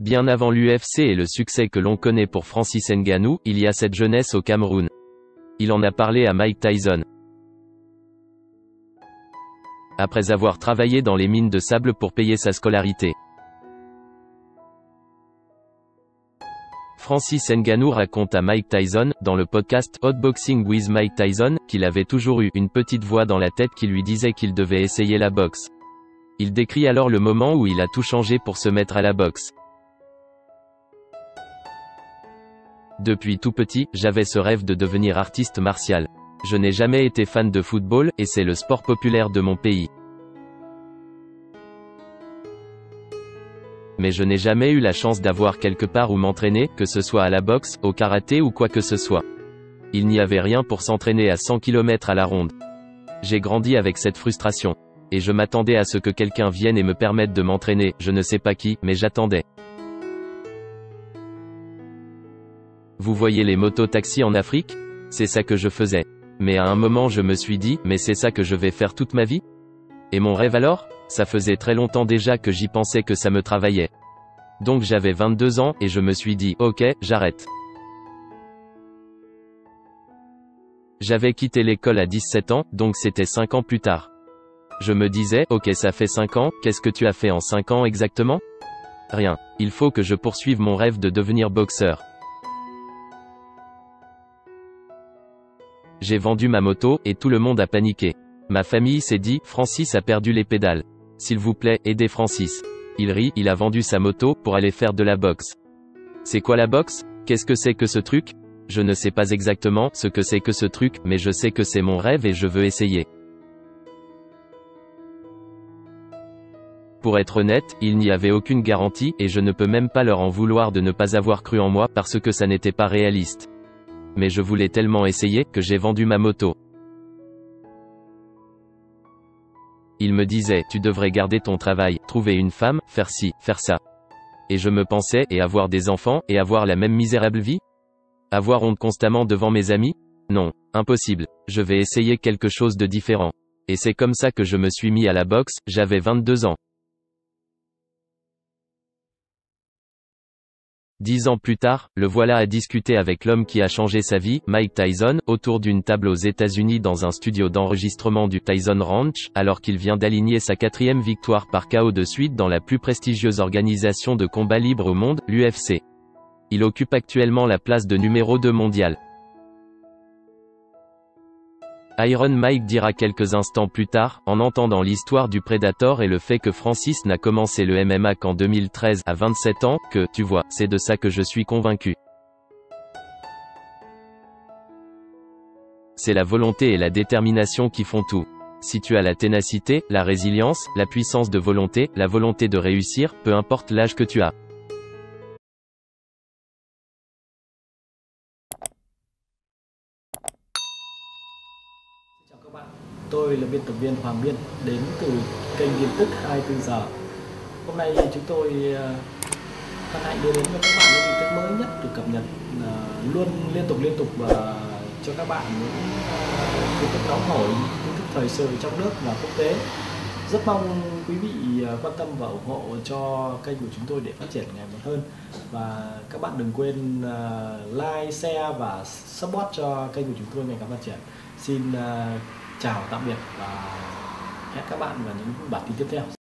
Bien avant l'UFC et le succès que l'on connaît pour Francis Ngannou, il y a cette jeunesse au Cameroun. Il en a parlé à Mike Tyson. Après avoir travaillé dans les mines de sable pour payer sa scolarité. Francis Ngannou raconte à Mike Tyson, dans le podcast Hot Boxing with Mike Tyson, qu'il avait toujours eu une petite voix dans la tête qui lui disait qu'il devait essayer la boxe. Il décrit alors le moment où il a tout changé pour se mettre à la boxe. Depuis tout petit, j'avais ce rêve de devenir artiste martial. Je n'ai jamais été fan de football, et c'est le sport populaire de mon pays. Mais je n'ai jamais eu la chance d'avoir quelque part où m'entraîner, que ce soit à la boxe, au karaté ou quoi que ce soit. Il n'y avait rien pour s'entraîner à 100 km à la ronde. J'ai grandi avec cette frustration. Et je m'attendais à ce que quelqu'un vienne et me permette de m'entraîner, je ne sais pas qui, mais j'attendais. Vous voyez les motos-taxis en Afrique? C'est ça que je faisais. Mais à un moment je me suis dit, mais c'est ça que je vais faire toute ma vie? Et mon rêve alors? Ça faisait très longtemps déjà que j'y pensais, que ça me travaillait. Donc j'avais 22 ans, et je me suis dit, ok, j'arrête. J'avais quitté l'école à 17 ans, donc c'était 5 ans plus tard. Je me disais, ok, ça fait 5 ans, qu'est-ce que tu as fait en 5 ans exactement? Rien. Il faut que je poursuive mon rêve de devenir boxeur. J'ai vendu ma moto, et tout le monde a paniqué. Ma famille s'est dit, Francis a perdu les pédales. S'il vous plaît, aidez Francis. Il rit, il a vendu sa moto, pour aller faire de la boxe. C'est quoi la boxe? Qu'est-ce que c'est que ce truc? Je ne sais pas exactement ce que c'est que ce truc, mais je sais que c'est mon rêve et je veux essayer. Pour être honnête, il n'y avait aucune garantie, et je ne peux même pas leur en vouloir de ne pas avoir cru en moi, parce que ça n'était pas réaliste. Mais je voulais tellement essayer, que j'ai vendu ma moto. Ils me disaient, tu devrais garder ton travail, trouver une femme, faire ci, faire ça. Et je me pensais, et avoir des enfants, et avoir la même misérable vie? Avoir honte constamment devant mes amis? Non, impossible. Je vais essayer quelque chose de différent. Et c'est comme ça que je me suis mis à la boxe, j'avais 22 ans. 10 ans plus tard, le voilà à discuter avec l'homme qui a changé sa vie, Mike Tyson, autour d'une table aux États-Unis dans un studio d'enregistrement du Tyson Ranch, alors qu'il vient d'aligner sa 4e victoire par KO de suite dans la plus prestigieuse organisation de combat libre au monde, l'UFC. Il occupe actuellement la place de numéro 2 mondial. Iron Mike dira quelques instants plus tard, en entendant l'histoire du Predator et le fait que Francis n'a commencé le MMA qu'en 2013, à 27 ans, que, tu vois, c'est de ça que je suis convaincu. C'est la volonté et la détermination qui font tout. Si tu as la ténacité, la résilience, la puissance de volonté, la volonté de réussir, peu importe l'âge que tu as. Chào các bạn, tôi là biên tập viên Hoàng Biên, đến từ kênh tin tức 24 giờ. Hôm nay chúng tôi hân hạnh đưa đến cho các bạn những tin tức mới nhất được cập nhật luôn liên tục và cho các bạn những tin tức nóng hổi, tin tức thời sự trong nước và quốc tế. Rất mong quý vị quan tâm và ủng hộ cho kênh của chúng tôi để phát triển ngày một hơn. Và các bạn đừng quên like, share và support cho kênh của chúng tôi ngày càng phát triển. Xin chào tạm biệt và hẹn các bạn vào những bản tin tiếp theo.